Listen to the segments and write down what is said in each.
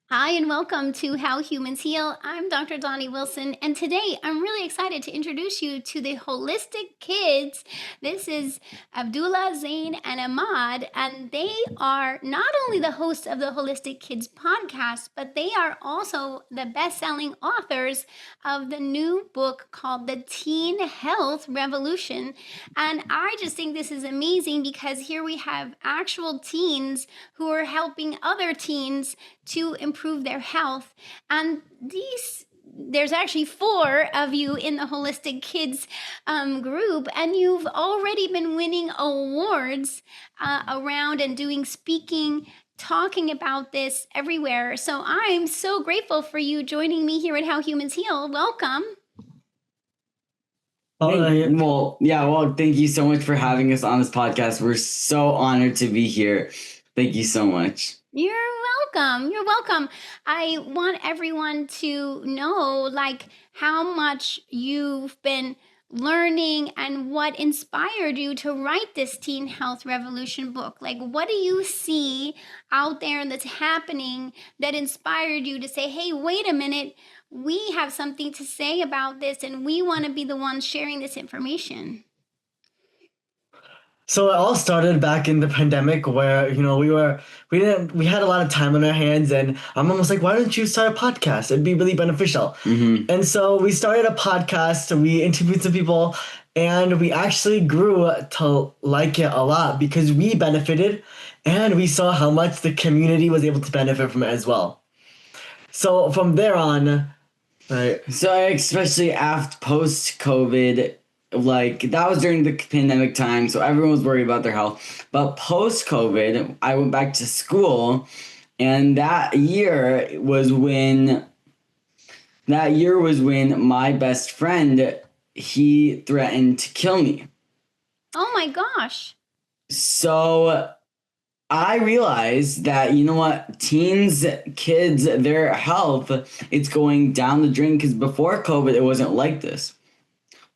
Hi, and welcome to How Humans Heal. I'm Dr. Donnie Wilson, and today I'm really excited to introduce you to the Holistic Kids. This is Abdullah, Zain, and Emaad, and they are not only the hosts of the Holistic Kids podcast, but they are also the best selling authors of the new book called The Teen Health Revolution. And I just think this is amazing because here we have actual teens who are helping other teens to improve their health. And there's actually four of you in the Holistic Kids group, and you've already been winning awards around and doing speaking, talking about this everywhere. So I'm so grateful for you joining me here at How Humans Heal. Welcome. Thank you so much for having us on this podcast. We're so honored to be here. Thank you so much. You're welcome. You're welcome. I want everyone to know how much you've been learning and what inspired you to write this Teen Health Revolution book. What do you see out there that's happening that inspired you to say, hey, wait a minute, we have something to say about this and we want to be the ones sharing this information? So it all started back in the pandemic where, we had a lot of time on our hands, and I'm almost like, why don't you start a podcast? It'd be really beneficial. Mm-hmm. And so we started a podcast, we interviewed some people, and we actually grew to like it a lot because we benefited and we saw how much the community was able to benefit from it as well. So from there on, right. So especially after post-COVID, that was during the pandemic time, so everyone was worried about their health. But post-COVID, I went back to school, and that year was when my best friend, he threatened to kill me. Oh my gosh. So I realized that, you know what, kids, their health, it's going down the drain because before COVID, it wasn't like this.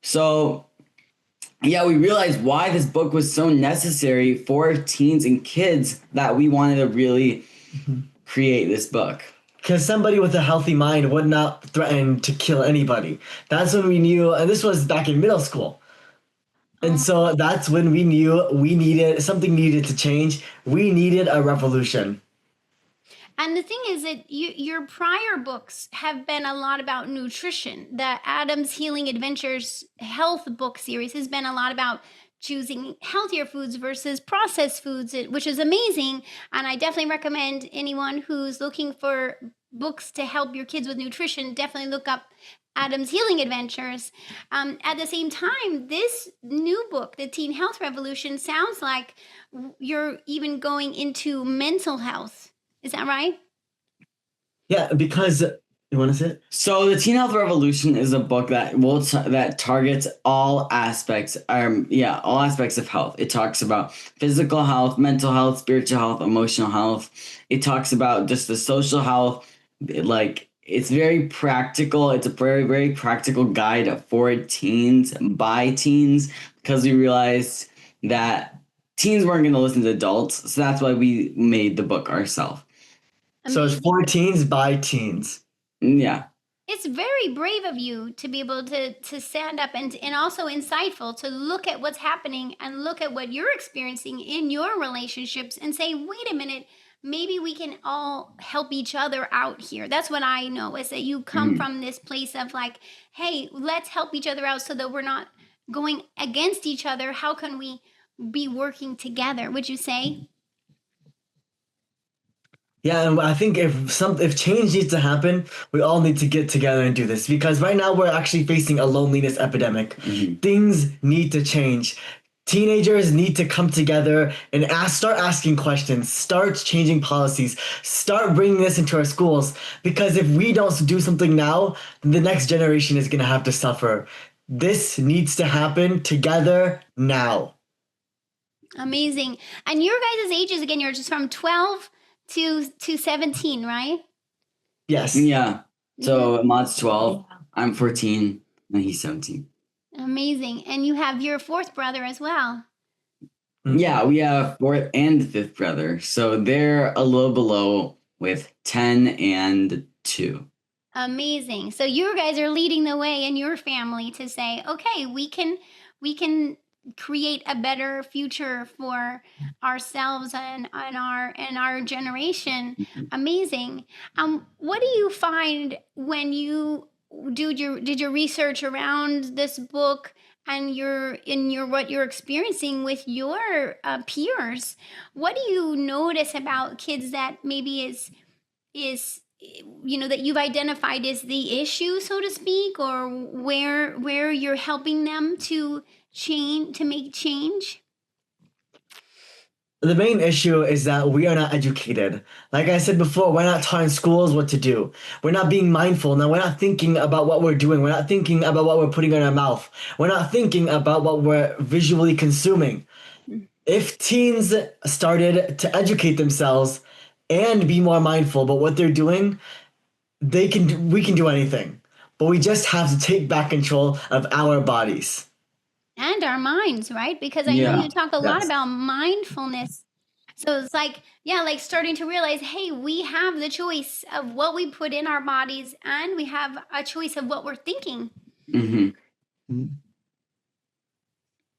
So, yeah, we realized why this book was so necessary for teens and kids that we wanted to really create this book. Because somebody with a healthy mind would not threaten to kill anybody. That's when we knew, and this was back in middle school. And so that's when we knew something needed to change. We needed a revolution. And the thing is that your prior books have been a lot about nutrition. The Adam's Healing Adventures health book series has been a lot about choosing healthier foods versus processed foods, which is amazing. And I definitely recommend anyone who's looking for books to help your kids with nutrition, definitely look up Adam's Healing Adventures. At the same time, this new book, The Teen Health Revolution, sounds like you're even going into mental health. Is that right? Yeah, because you want to say it? So the Teen Health Revolution is a book that targets all aspects. All aspects of health. It talks about physical health, mental health, spiritual health, emotional health. It talks about just the social health. It's very practical. It's a very, very practical guide for teens by teens because we realized that teens weren't going to listen to adults. So that's why we made the book ourselves. So it's for teens by teens. Yeah. It's very brave of you to be able to stand up and also insightful to look at what's happening and look at what you're experiencing in your relationships and say, wait a minute, maybe we can all help each other out here. That's what I know is that you come from this place of hey, let's help each other out so that we're not going against each other. How can we be working together? Would you say? Yeah, and I think if change needs to happen, we all need to get together and do this because right now we're actually facing a loneliness epidemic. Mm-hmm. Things need to change. Teenagers need to come together and start asking questions, start changing policies, start bringing this into our schools because if we don't do something now, the next generation is going to have to suffer. This needs to happen together now. Amazing. And your guys' ages, again, you're just from 12 to 17, right? Yes. Yeah. So Emaad's 12, I'm 14, and he's 17. Amazing. And you have your fourth brother as well. Yeah, we have fourth and fifth brother. So they're a little below with 10 and 2. Amazing. So you guys are leading the way in your family to say, okay, we can create a better future for ourselves and our generation. Amazing. What do you find when you did your research around this book and your what you're experiencing with your peers? What do you notice about kids that maybe is that you've identified as the issue, so to speak, or where you're helping them to make change? The main issue is that we are not educated. Like I said before, we're not taught in schools what to do. We're not being mindful. Now, we're not thinking about what we're doing. We're not thinking about what we're putting in our mouth. We're not thinking about what we're visually consuming. If teens started to educate themselves and be more mindful about what they're doing, we can do anything. But we just have to take back control of our bodies. And our minds, right? Because I know Yeah. you talk a lot Yes. about mindfulness. So it's like, yeah, like starting to realize, hey, we have the choice of what we put in our bodies, and we have a choice of what we're thinking.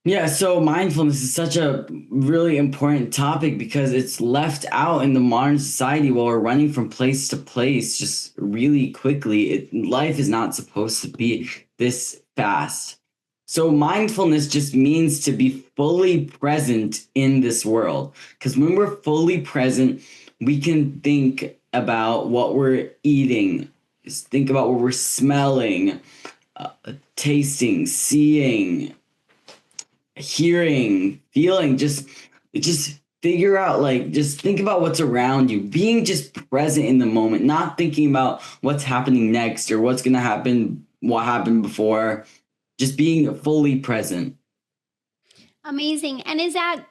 Yeah, so mindfulness is such a really important topic because it's left out in the modern society while we're running from place to place just really quickly. Life is not supposed to be this fast. So mindfulness just means to be fully present in this world. Because when we're fully present, we can think about what we're eating, just think about what we're smelling, tasting, seeing, hearing, feeling, just figure out, like, just think about what's around you, being just present in the moment, not thinking about what's happening next or what's going to happen, what happened before, just being fully present. Amazing. And is that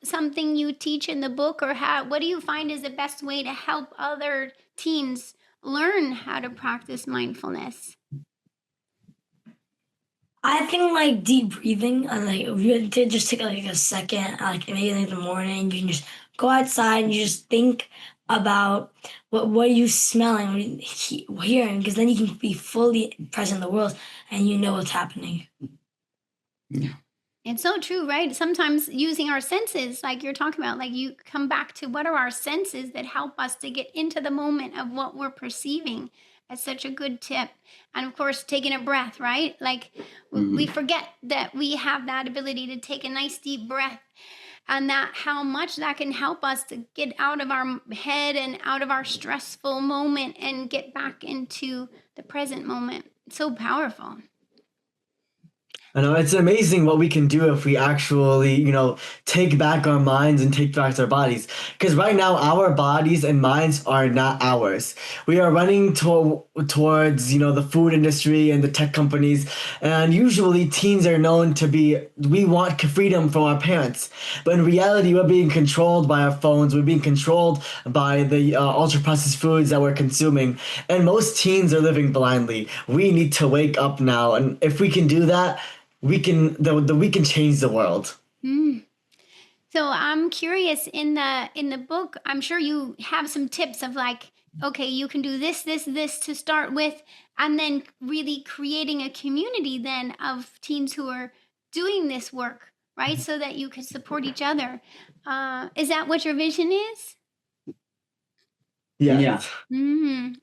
something you teach in the book, or what do you find is the best way to help other teens learn how to practice mindfulness? I think like deep breathing, and like if you did just take like a second, like maybe like in the morning, you can just go outside and you just think about what are you smelling, what are you hearing, because then you can be fully present in the world and you know what's happening. Yeah. It's so true, right? Sometimes using our senses, like you're talking about, like you come back to what are our senses that help us to get into the moment of what we're perceiving. That's such a good tip. And of course, taking a breath, right? Like we forget that we have that ability to take a nice deep breath, and that how much that can help us to get out of our head and out of our stressful moment and get back into the present moment. It's so powerful. I know it's amazing what we can do if we actually, take back our minds and take back our bodies. Because right now, our bodies and minds are not ours. We are running towards, the food industry and the tech companies. And usually, teens are known to be, we want freedom from our parents. But in reality, we're being controlled by our phones. We're being controlled by the ultra processed foods that we're consuming. And most teens are living blindly. We need to wake up now. And if we can do that, we can change the world. So I'm curious, in the book, I'm sure you have some tips of like, okay, you can do this to start with, and then really creating a community then of teens who are doing this work, right? So that you can support each other. Is that what your vision is? Yeah.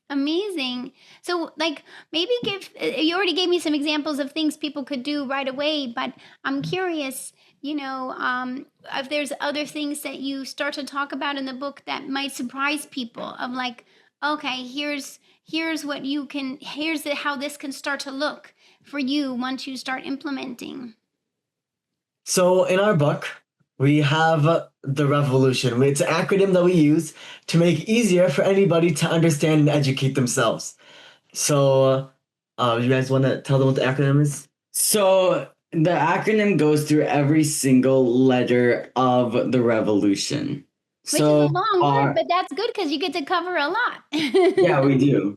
Amazing. So, like, maybe you already gave me some examples of things people could do right away, but I'm curious, if there's other things that you start to talk about in the book that might surprise people of like, okay, here's what you can, how this can start to look for you once you start implementing. So in our book, we have the revolution. It's an acronym that we use to make it easier for anybody to understand and educate themselves. So, you guys want to tell them what the acronym is? So the acronym goes through every single letter of the revolution. Which is a long word, but that's good because you get to cover a lot. Yeah, we do.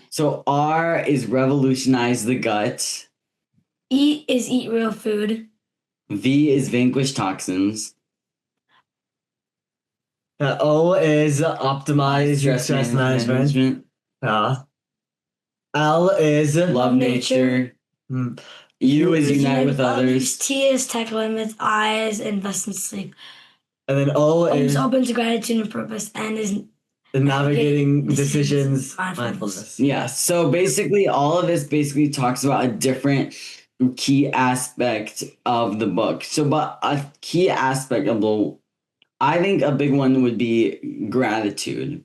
So R is revolutionize the gut. E is eat real food. V is vanquish toxins. O is optimize your stress management. L is Love nature. Mm. U is unite with others. T is tech limits. I is invest in sleep. And then O Is is open to gratitude and purpose. N is navigating decisions, mindfulness. Yeah. So basically, all of this basically talks about a different key aspect of the book. So, but a key aspect of I think a big one would be gratitude.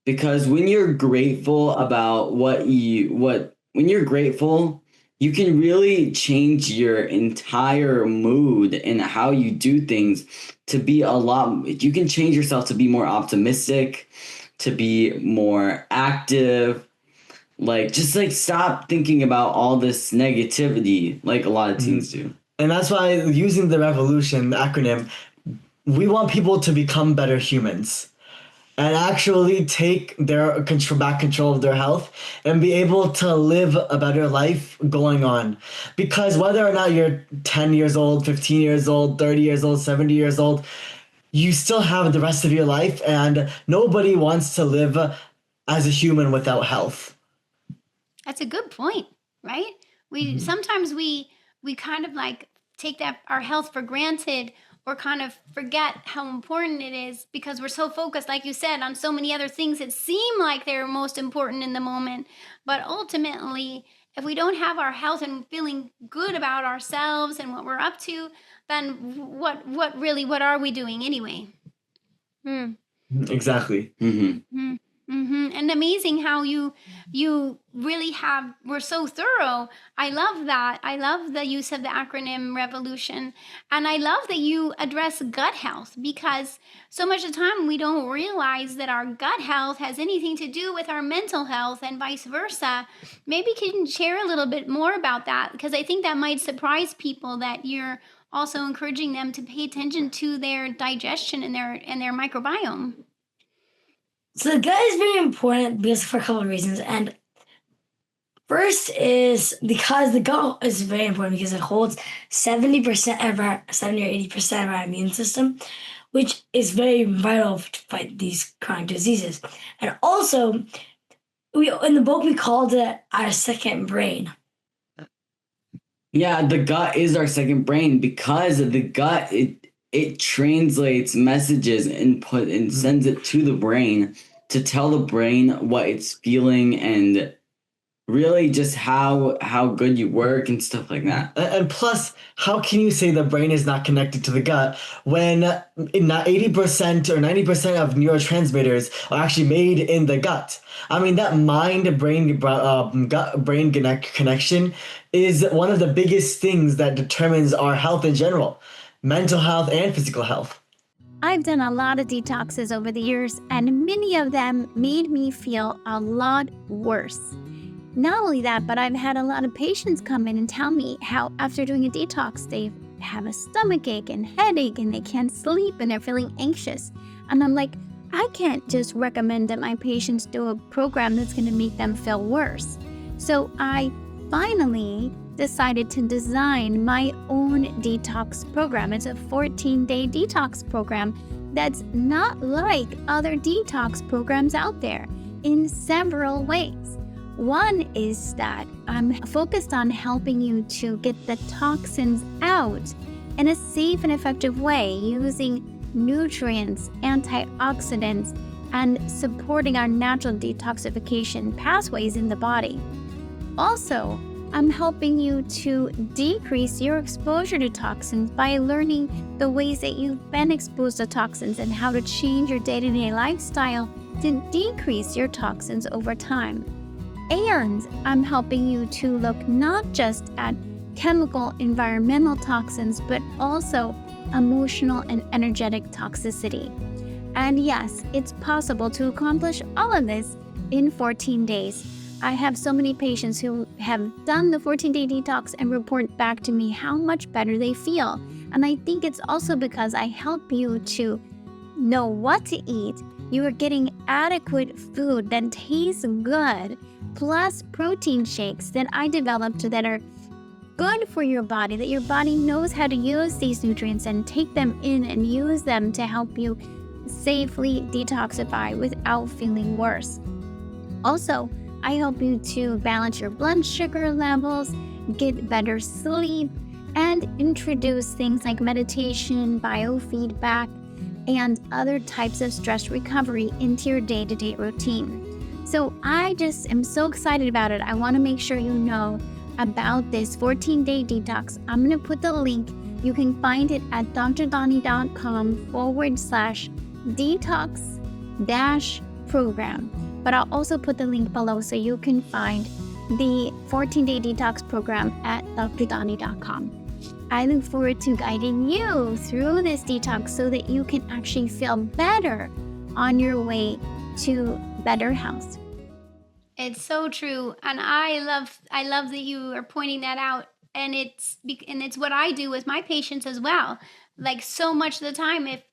Because when you're grateful about when you're grateful, you can really change your entire mood and how you do things to be you can change yourself to be more optimistic, to be more active, just stop thinking about all this negativity like a lot of teens do. And that's why using the revolution acronym, we want people to become better humans and actually take their control of their health and be able to live a better life going on. Because whether or not you're 10 years old, 15 years old, 30 years old, 70 years old, you still have the rest of your life, and nobody wants to live as a human without health. That's a good point, right? Sometimes we kind of take our health for granted, or kind of forget how important it is because we're so focused, like you said, on so many other things that seem like they're most important in the moment. But ultimately, if we don't have our health and feeling good about ourselves and what we're up to, then what are we doing anyway? Exactly. And amazing how you really we're so thorough. I love that. I love the use of the acronym revolution. And I love that you address gut health, because so much of the time we don't realize that our gut health has anything to do with our mental health and vice versa. Maybe you can share a little bit more about that, because I think that might surprise people that you're also encouraging them to pay attention to their digestion and their microbiome. So the gut is very important for a couple of reasons. And first is because the gut is very important because it holds 70% of 70 or 80% of our immune system, which is very vital to fight these chronic diseases. And also, in the book, we called it our second brain. Yeah, the gut is our second brain, because the gut, it translates messages and sends it to the brain to tell the brain what it's feeling and really just how good you work and stuff like that. And plus, how can you say the brain is not connected to the gut when 80% or 90% of neurotransmitters are actually made in the gut? I mean, that mind-brain gut-brain connection is one of the biggest things that determines our health in general, mental health and physical health. I've done a lot of detoxes over the years, and many of them made me feel a lot worse. Not only that, but I've had a lot of patients come in and tell me how after doing a detox, they have a stomach ache and headache and they can't sleep and they're feeling anxious. And I'm like, I can't just recommend that my patients do a program that's going to make them feel worse. So I finally decided to design my own detox program. It's a 14-day detox program that's not like other detox programs out there in several ways. One is that I'm focused on helping you to get the toxins out in a safe and effective way using nutrients, antioxidants, and supporting our natural detoxification pathways in the body. Also, I'm helping you to decrease your exposure to toxins by learning the ways that you've been exposed to toxins and how to change your day-to-day lifestyle to decrease your toxins over time. And I'm helping you to look not just at chemical environmental toxins, but also emotional and energetic toxicity. And yes, it's possible to accomplish all of this in 14 days. I have so many patients who have done the 14-day detox and report back to me how much better they feel. And I think it's also because I help you to know what to eat. You are getting adequate food that tastes good, plus protein shakes that I developed that are good for your body, that your body knows how to use these nutrients and take them in and use them to help you safely detoxify without feeling worse. Also, I help you to balance your blood sugar levels, get better sleep, and introduce things like meditation, biofeedback, and other types of stress recovery into your day-to-day routine. So I just am so excited about it. I want to make sure you know about this 14-day detox. I'm going to put the link. You can find it at drdonnie.com/detox-program. But I'll also put the link below so you can find the 14-day detox program at drdonnie.com. I look forward to guiding you through this detox so that you can actually feel better on your way to better health. It's so true, and I love that you are pointing that out, and it's what I do with my patients as well. Like, so much of the time, if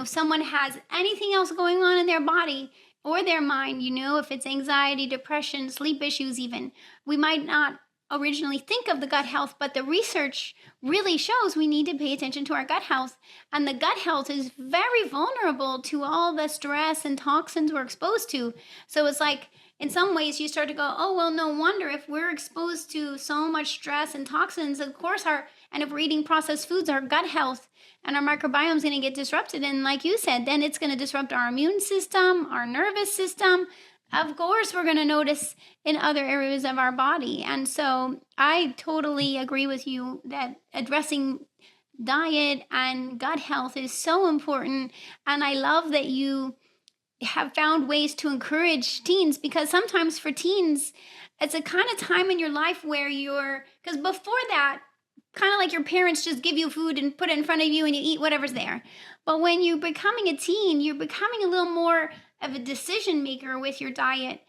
someone has anything else going on in their body or their mind, if it's anxiety, depression, sleep issues, even, we might not originally think of the gut health, but the research really shows we need to pay attention to our gut health. And the gut health is very vulnerable to all the stress and toxins we're exposed to. So it's like, in some ways, you start to go, oh, well, no wonder if we're exposed to so much stress and toxins, of course, and if we're eating processed foods, our gut health and our microbiome is going to get disrupted. And like you said, then it's going to disrupt our immune system, our nervous system. Of course, we're going to notice in other areas of our body. And so I totally agree with you that addressing diet and gut health is so important. And I love that you have found ways to encourage teens, because sometimes for teens, it's a kind of time in your life where because before that, kind of like your parents just give you food and put it in front of you and you eat whatever's there. But when you're becoming a teen, you're becoming a little more of a decision maker with your diet.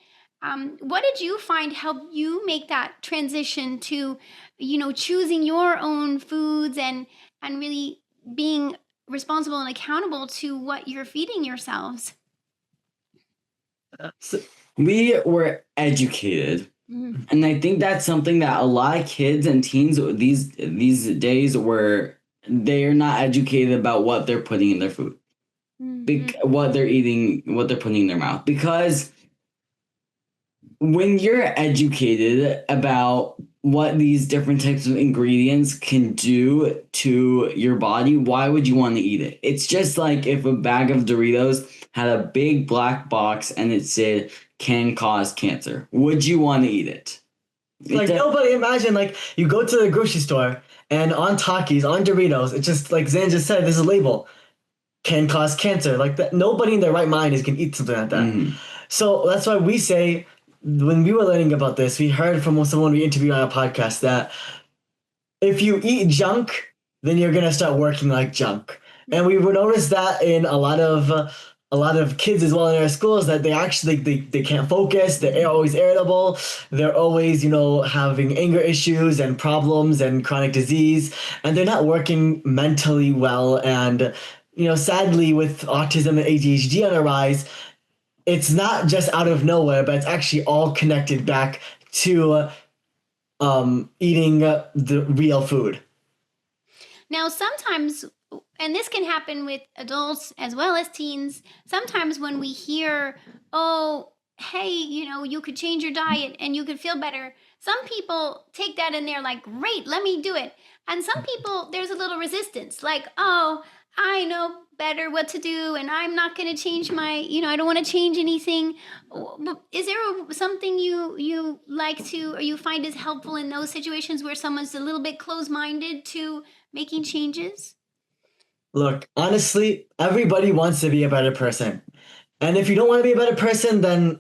What did you find helped you make that transition to, choosing your own foods and really being responsible and accountable to what you're feeding yourselves? So we were educated. And I think that's something that a lot of kids and teens these days they're not educated about what they're putting in their food, what they're eating, what they're putting in their mouth. Because when you're educated about what these different types of ingredients can do to your body, why would you want to eat it? It's just like if a bag of Doritos had a big black box and it said can cause cancer. Would you want to eat it? Like, nobody, imagine, like, you go to the grocery store and on Takis, on Doritos, it's just like Zain just said, there's a label, can cause cancer. Like, that, nobody in their right mind is going to eat something like that. So that's why we say, when we were learning about this, we heard from someone we interviewed on a podcast that if you eat junk, then you're going to start working like junk. And we would notice that in a lot of kids as well in our schools, that they actually they can't focus, they're always irritable, they're always having anger issues and problems and chronic disease, and they're not working mentally well. And sadly, with autism and ADHD on the rise, it's not just out of nowhere, but it's actually all connected back to eating the real food. Now, sometimes, and this can happen with adults as well as teens, sometimes when we hear, oh, hey, you could change your diet and you could feel better, some people take that and they're like, great, let me do it. And some people, there's a little resistance, like, oh, I know better what to do and I'm not going to change my, I don't want to change anything. Is there something you like to, or you find is helpful in those situations where someone's a little bit closed-minded to making changes? Look, honestly, everybody wants to be a better person. And if you don't want to be a better person, then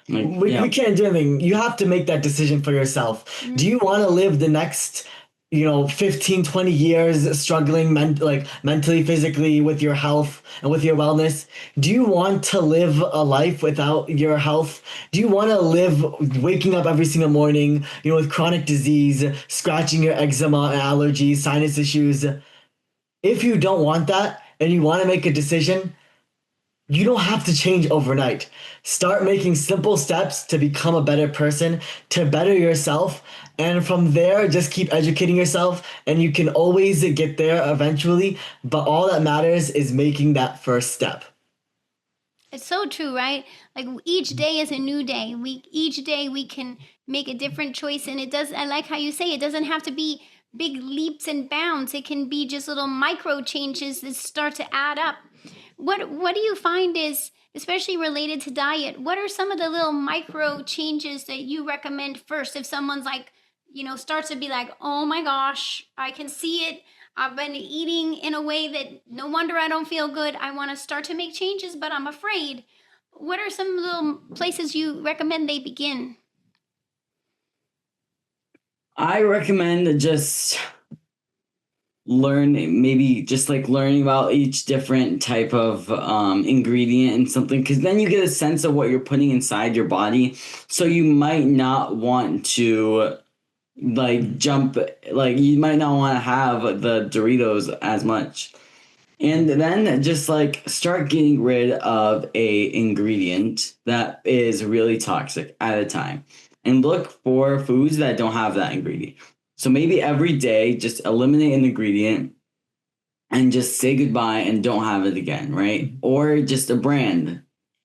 we can't do anything. You have to make that decision for yourself. Do you want to live the next 15, 20 years struggling mentally, physically with your health and with your wellness? Do you want to live a life without your health? Do you want to live waking up every single morning, with chronic disease, scratching your eczema and allergies, sinus issues? If you don't want that and you want to make a decision, You don't have to change overnight. Start making simple steps to become a better person, to better yourself. And from there, just keep educating yourself, and you can always get there eventually. But all that matters is making that first step. It's so true, right? Like each day is a new day. Each day we can make a different choice, and it does. I like how you say it doesn't have to be big leaps and bounds. It can be just little micro changes that start to add up. What do you find is especially related to diet? What are some of the little micro changes that you recommend first if someone's like, starts to be like, "Oh my gosh, I can see it. I've been eating in a way that no wonder I don't feel good. I want to start to make changes, but I'm afraid." What are some little places you recommend they begin? I recommend just learning about each different type of ingredient and something, because then you get a sense of what you're putting inside your body, so you might not want to you might not want to have the Doritos as much. And then just start getting rid of a ingredient that is really toxic at a time, and look for foods that don't have that ingredient. So maybe every day just eliminate an ingredient and just say goodbye and don't have it again, right? Or just a brand.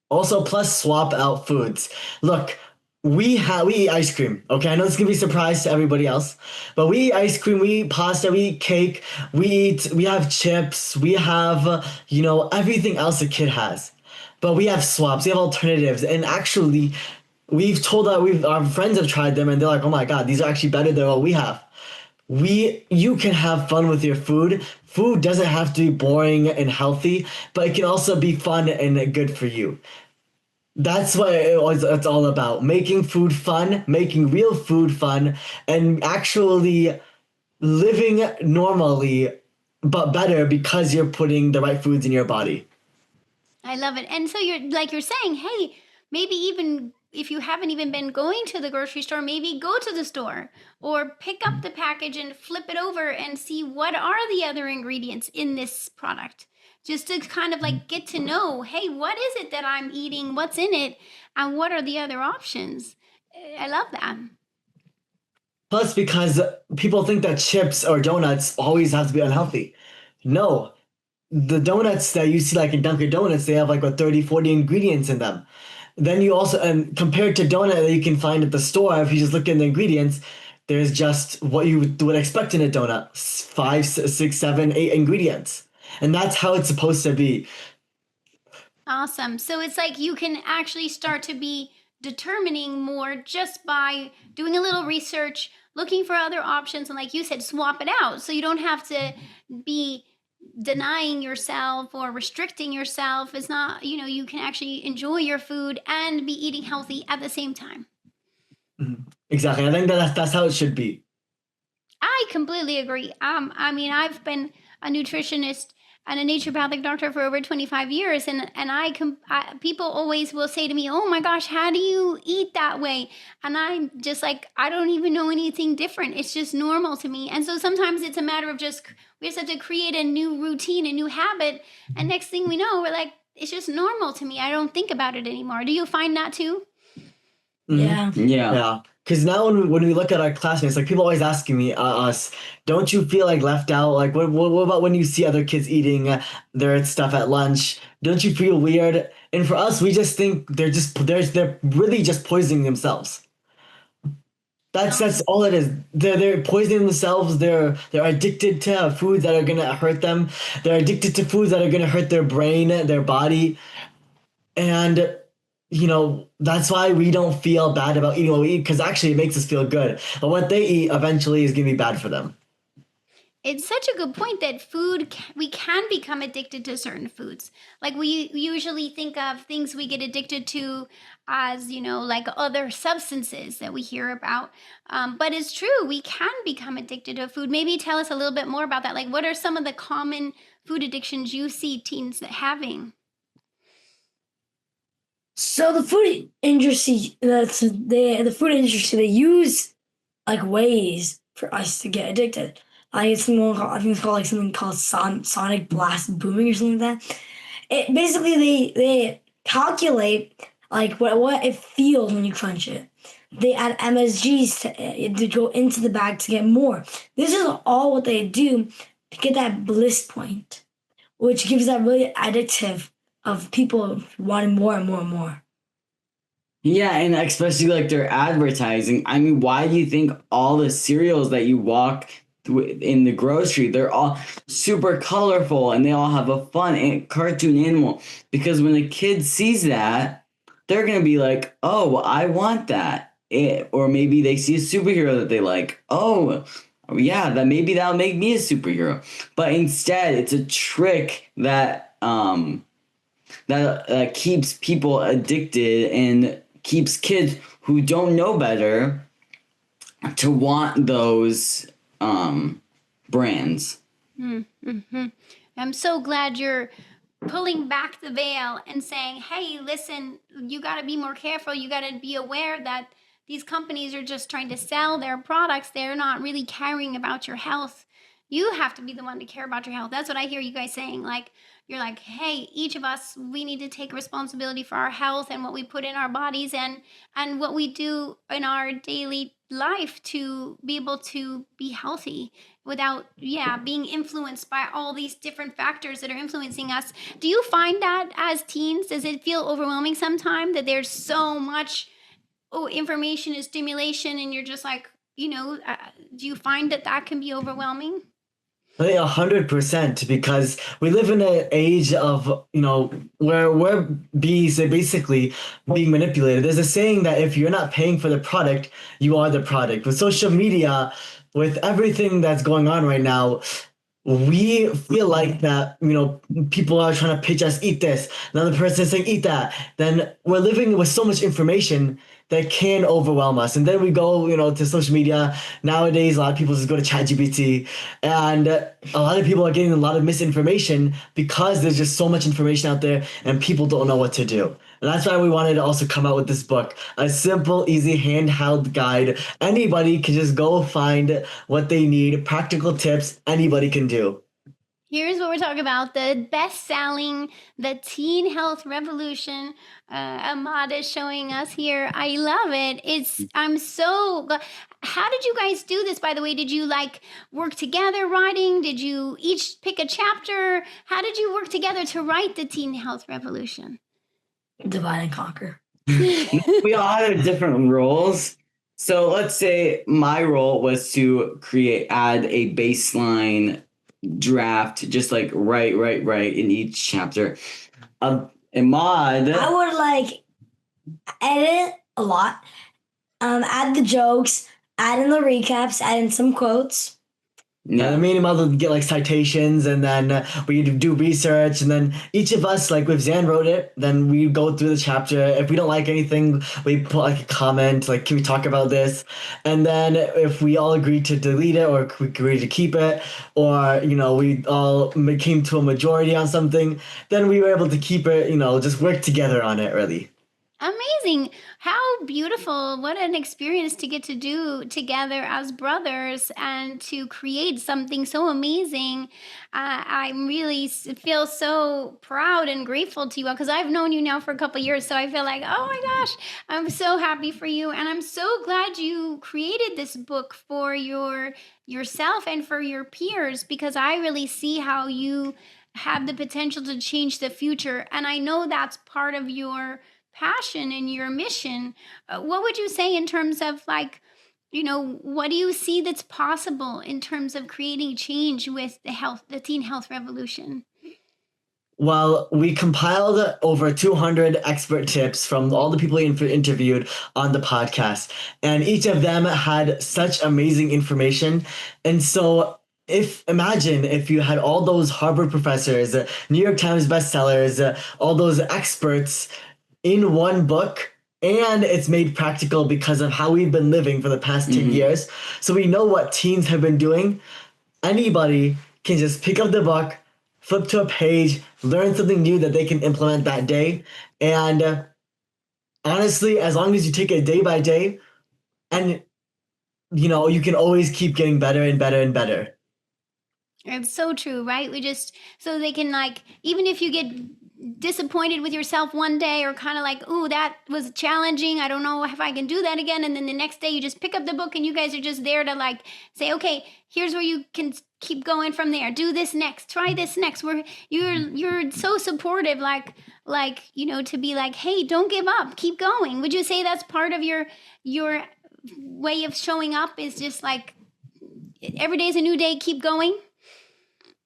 Also, plus swap out foods. Look, we eat ice cream. Okay, I know this can be a surprise to everybody else, but we eat ice cream, we eat pasta, we eat cake, we have chips, we have everything else a kid has. But we have swaps, we have alternatives, and actually, we've told our friends have tried them, and they're like, "Oh my God, these are actually better than what we have." You can have fun with your food. Food doesn't have to be boring and healthy, but it can also be fun and good for you. That's what it's all about. Making food fun, making real food fun, and actually living normally, but better because you're putting the right foods in your body. I love it. And so you're saying, hey, maybe even if you haven't even been going to the grocery store, maybe go to the store or pick up the package and flip it over and see what are the other ingredients in this product. Just to kind of get to know, hey, what is it that I'm eating? What's in it? And what are the other options? I love that. Plus, because people think that chips or donuts always have to be unhealthy. No, the donuts that you see in Dunkin' Donuts, they have what 30, 40 ingredients in them. Then you also, and compared to donut that you can find at the store, if you just look in the ingredients, there's just what you would expect in a donut: 5, 6, 7, 8 ingredients, and that's how it's supposed to be. Awesome. So it's like you can actually start to be determining more just by doing a little research, looking for other options, and like you said, swap it out. So you don't have to be denying yourself or restricting yourself. It's not, you can actually enjoy your food and be eating healthy at the same time. Exactly. I think that's how it should be. I completely agree. I've been a nutritionist and a naturopathic doctor for over 25 years, and people always will say to me, "Oh my gosh, how do you eat that way?" And I'm just like, I don't even know anything different. It's just normal to me. And so sometimes it's a matter of we just have to create a new routine, a new habit, and next thing we know, we're like, it's just normal to me. I don't think about it anymore. Do you find that too? Yeah. Yeah. Because now when we look at our classmates, people always asking me, us, don't you feel left out? What about when you see other kids eating their stuff at lunch? Don't you feel weird? And for us, we just think they're really just poisoning themselves. That's all it is. They're poisoning themselves. They're addicted to foods that are gonna hurt them. They're addicted to foods that are gonna hurt their brain, their body, and that's why we don't feel bad about eating what we eat, because actually it makes us feel good. But what they eat eventually is going to be bad for them. It's such a good point that we can become addicted to certain foods. Like we usually think of things we get addicted to as, like other substances that we hear about. But it's true, we can become addicted to food. Maybe tell us a little bit more about that. Like, what are some of the common food addictions you see teens having? So the food industry, the food industry, they use ways for us to get addicted. I think it's called something called sonic blast booming or something like that. it basically they calculate like what it feels when you crunch it. They add MSGs to go into the bag to get more. This is all what they do to get that bliss point, which gives that really addictive of people wanting more and more and more. Yeah, and especially like their advertising. I mean, why do you think all the cereals that you walk in the grocery, they're all super colorful and they all have a fun cartoon animal? Because when a kid sees that, they're gonna be like, "Oh, I want that." Or maybe they see a superhero that they like. Oh, yeah, that maybe that'll make me a superhero. But instead, it's a trick that keeps people addicted and keeps kids who don't know better to want those brands. Mm-hmm. I'm so glad you're pulling back the veil and saying, hey, listen, you got to be more careful. You got to be aware that these companies are just trying to sell their products. They're not really caring about your health. You have to be the one to care about your health. That's what I hear you guys saying. Like, you're like, hey, each of us, we need to take responsibility for our health and what we put in our bodies and what we do in our daily life to be able to be healthy without being influenced by all these different factors that are influencing us. Do you find that as teens, does it feel overwhelming sometimes that there's so much information and stimulation and you're just like, do you find that can be overwhelming? I think 100%, because we live in an age of, where we're basically being manipulated. There's a saying that if you're not paying for the product, you are the product. With social media, with everything that's going on right now, we feel like that, people are trying to pitch us, eat this, another person is saying, eat that. Then we're living with so much information that can overwhelm us. And then we go, to social media. Nowadays, a lot of people just go to ChatGPT, and a lot of people are getting a lot of misinformation because there's just so much information out there and people don't know what to do. And that's why we wanted to also come out with this book, a simple, easy, handheld guide. Anybody can just go find what they need, practical tips anybody can do. Here's what we're talking about, the best-selling, the teen health revolution. Emaad is showing us here. I love it. I'm so glad. How did you guys do this, by the way? Did you work together writing? Did you each pick a chapter? How did you work together to write the teen health revolution? Divide and conquer. We all had different roles. So let's say my role was to add a baseline draft, just right in each chapter. Emaad, I would edit a lot, add the jokes, add in the recaps, add in some quotes. Yeah, me and Emaad would get citations, and then we'd do research, and then each of us, with Zain wrote it, then we go through the chapter. If we don't like anything, we put a comment, can we talk about this? And then if we all agree to delete it, or we agree to keep it, or we all came to a majority on something, then we were able to keep it, just work together on it, really. Amazing. How beautiful. What an experience to get to do together as brothers and to create something so amazing. I really feel so proud and grateful to you all because I've known you now for a couple of years. So I feel like, oh my gosh, I'm so happy for you. And I'm so glad you created this book for yourself and for your peers, because I really see how you have the potential to change the future. And I know that's part of your passion and your mission. What would you say in terms of what do you see that's possible in terms of creating change with the teen health revolution? Well, we compiled over 200 expert tips from all the people we interviewed on the podcast, and each of them had such amazing information. And so imagine if you had all those Harvard professors, New York Times bestsellers, all those experts in one book, and it's made practical because of how we've been living for the past 10 years. So we know what teens have been doing. Anybody can just pick up the book, flip to a page, learn something new that they can implement that day. And honestly, as long as you take it day by day, and you can always keep getting better and better and better. It's so true, right? So they can even if you get disappointed with yourself one day, or kind of like, oh, that was challenging, I don't know if I can do that again, and then the next day you just pick up the book and you guys are just there to like say, okay, here's where you can keep going from there, do this next, try this next, where you're so supportive, like to be like, hey, don't give up, keep going. Would you say that's part of your way of showing up, is just like every day is a new day, keep going?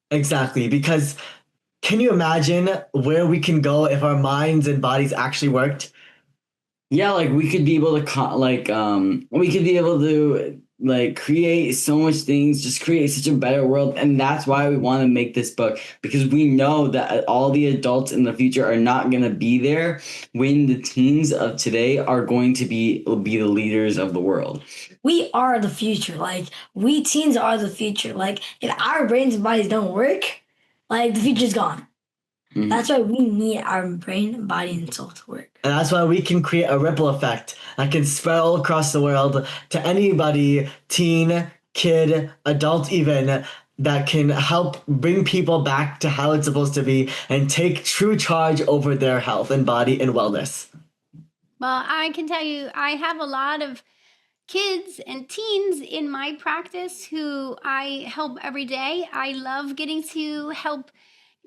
Exactly, because can you imagine where we can go if our minds and bodies actually worked? Yeah, like we could be able to we could be able to like create so much things, just create such a better world. And that's why we want to make this book, because we know that all the adults in the future are not going to be there when the teens of today are going to be the leaders of the world. We are the future. Like, we teens are the future. Like, if our brains and bodies don't work, like, the future's gone. Mhm. That's why we need our brain, body, and soul to work. And that's why we can create a ripple effect that can spread all across the world to anybody, teen, kid, adult even, that can help bring people back to how it's supposed to be and take true charge over their health and body and wellness. Well, I can tell you, I have a lot of kids and teens in my practice who I help every day. I love getting to help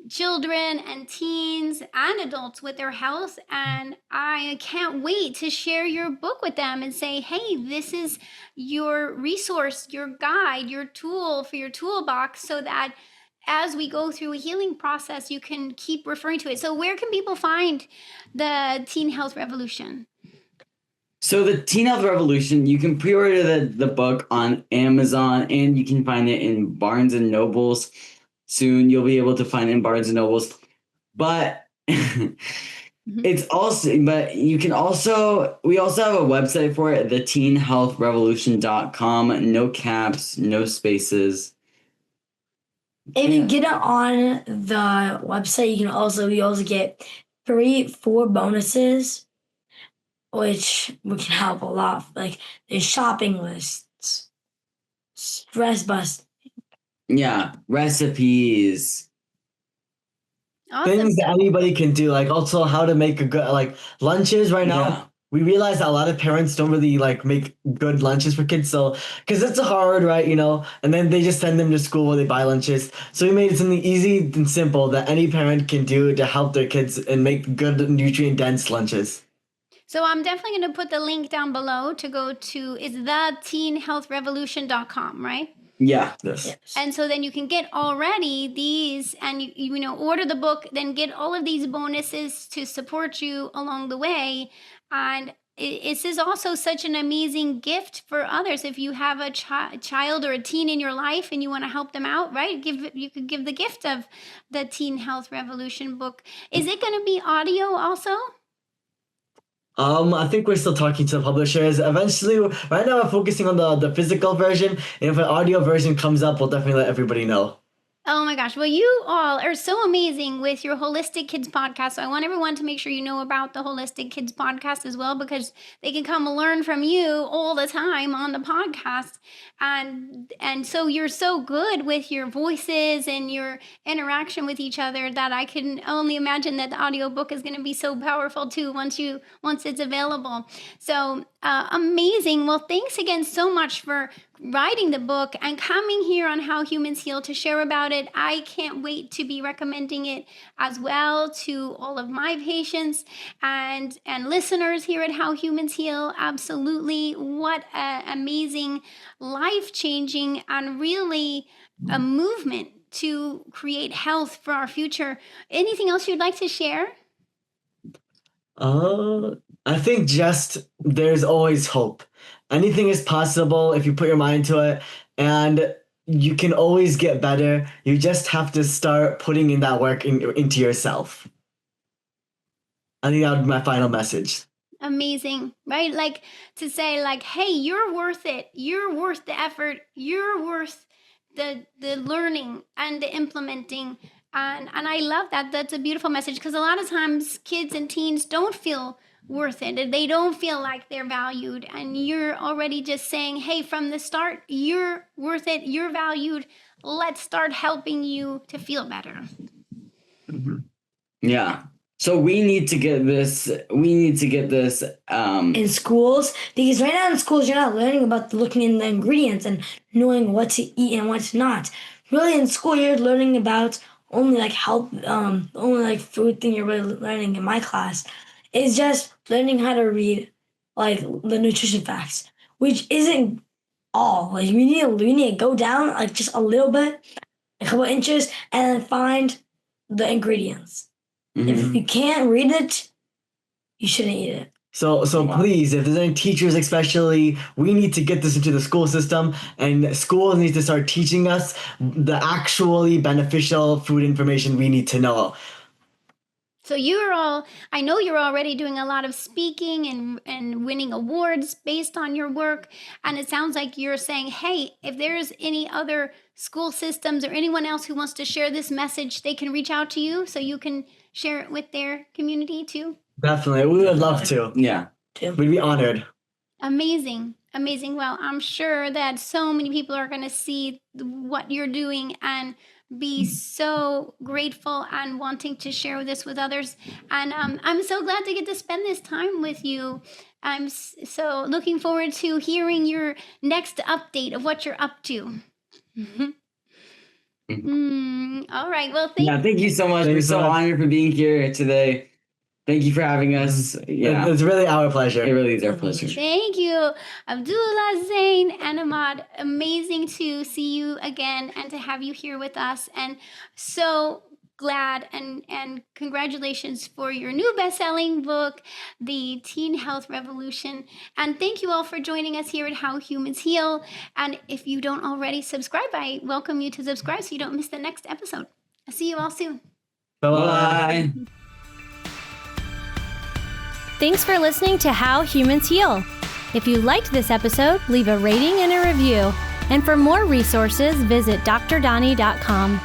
children and teens and adults with their health, and I can't wait to share your book with them and say, hey, this is your resource, your guide, your tool for your toolbox, so that as we go through a healing process, you can keep referring to it. So where can people find the Teen Health Revolution? So the Teen Health Revolution, you can pre-order the book on Amazon, and you can find it in Barnes and Nobles. Soon you'll be able to find it in Barnes and Nobles. But it's also, but you can also, we also have a website for it, theteenhealthrevolution.com. No caps, no spaces. If you get it on the website, we also get 4 bonuses, which can help a lot. Like, there's shopping lists, stress bust. Yeah, recipes. Awesome. Things that anybody can do, like also how to make a good, like lunches right now. Yeah. We realize that a lot of parents don't really like make good lunches for kids, so because it's hard, right? And then they just send them to school where they buy lunches. So we made something easy and simple that any parent can do to help their kids and make good nutrient dense lunches. So I'm definitely going to put the link down below to go to, is theteenhealthrevolution.com, right? Yeah. Yes. And so then you can get already these, and order the book, then get all of these bonuses to support you along the way. And this is also such an amazing gift for others. If you have a child or a teen in your life and you want to help them out, right? You could give the gift of the Teen Health Revolution book. Is it going to be audio also? I think we're still talking to the publishers. Eventually, right now we're focusing on the physical version. And if an audio version comes up, we'll definitely let everybody know. Oh my gosh. Well, you all are so amazing with your Holistic Kids podcast. So I want everyone to make sure you know about the Holistic Kids podcast as well, because they can come learn from you all the time on the podcast. And so you're so good with your voices and your interaction with each other that I can only imagine that the audiobook is going to be so powerful too once it's available. So amazing. Well, thanks again so much for writing the book and coming here on How Humans Heal to share about it. I can't wait to be recommending it as well to all of my patients and listeners here at How Humans Heal. Absolutely. What an amazing, life-changing, and really a movement to create health for our future. Anything else you'd like to share? I think just there's always hope. Anything is possible if you put your mind to it, and you can always get better. You just have to start putting in that work into yourself. I think that would be my final message. Amazing, right? Like to say, like, hey, you're worth it. You're worth the effort. You're worth the learning and the implementing. And I love that. That's a beautiful message, because a lot of times kids and teens don't feel worth it. They don't feel like they're valued. And you're already just saying, hey, from the start, you're worth it. You're valued. Let's start helping you to feel better. Yeah. So we need to get this. We need to get this. In schools, because right now in schools you're not learning about looking in the ingredients and knowing what to eat and what's not. Really, in school you're learning about only like health, only like food thing you're really learning in my class is just learning how to read like the nutrition facts, which isn't all. Like we need to go down like just a little bit, a couple inches, and then find the ingredients. If you can't read it, you shouldn't eat it. So please, if there's any teachers especially, we need to get this into the school system, and schools need to start teaching us the actually beneficial food information we need to know. So I know you're already doing a lot of speaking and winning awards based on your work. And it sounds like you're saying, hey, if there's any other school systems or anyone else who wants to share this message, they can reach out to you so you can share it with their community too. Definitely, we would love to. Yeah. We'd be honored. Amazing. Amazing. Well, I'm sure that so many people are going to see what you're doing and be so grateful and wanting to share this with others. And I'm so glad to get to spend this time with you. I'm so looking forward to hearing your next update of what you're up to. All right. Well, thank you so much. We're so honored for being here today. Thank you for having us. Yeah, it's really our pleasure. It really is our pleasure. Thank you, Abdullah, Zain, and Emaad. Amazing to see you again and to have you here with us. And so glad and congratulations for your new best-selling book, The Teen Health Revolution. And thank you all for joining us here at How Humans Heal. And if you don't already subscribe, I welcome you to subscribe so you don't miss the next episode. I'll see you all soon. Bye. Thanks for listening to How Humans Heal. If you liked this episode, leave a rating and a review. And for more resources, visit drdonnie.com.